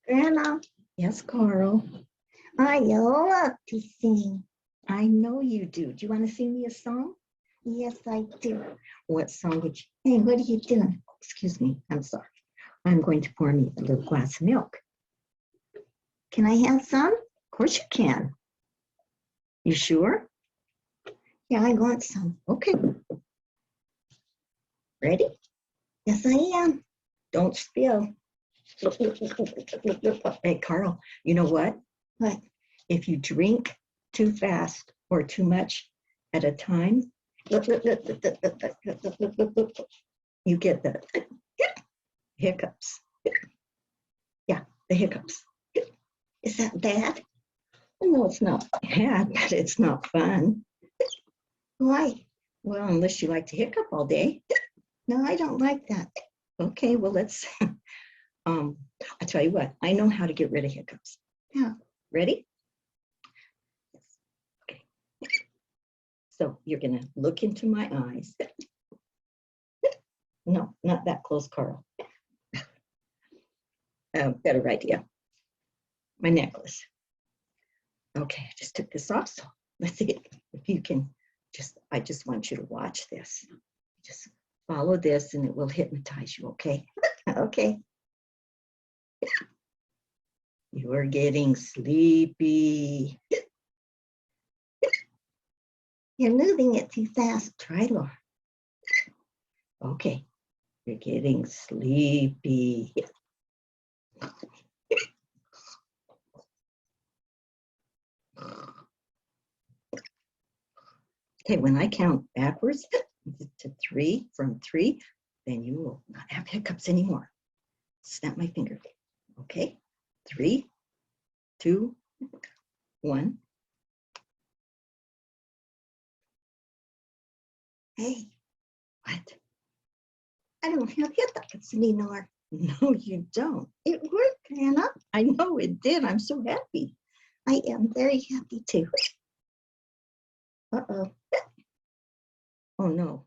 Grandma, Yes, Carl. I love to sing. I know you do. Do you want to sing me a song? Yes, I do. What song would you? Hey, what are you doing? Excuse me. I'm sorry. I'm going to pour me a little glass of milk. Can I have some? Of course you can. You sure? Yeah, I want some. Okay. Ready? Yes, I am. Don't spill. Hey, Carl, you know what? What? If you drink too fast or too much at a time, you get the hiccups. Yeah, the hiccups. Is that bad? No, it's not bad, but it's not fun. Why? Well, unless you like to hiccup all day. No, I don't like that. Okay, well, let's, I tell you what, I know how to get rid of hiccups. Yeah. Ready? Okay. So you're going to look into my eyes. No, not that close, Carl. Better idea. My necklace. Okay, I just took this off. So let's see if you can I just want you to watch this. Just follow this and it will hypnotize you, okay? Okay. You are getting sleepy. You're moving it too fast. Try, Laura. Okay, you're getting sleepy. Okay, when I count backwards to 3, from 3, then you will not have hiccups anymore. Snap my finger. Okay, 3, 2, 1. Hey, What? I don't have hiccups anymore. No, you don't. It worked, Grandma. I know it did. I'm so happy. I am very happy too. Uh-oh. Oh, no.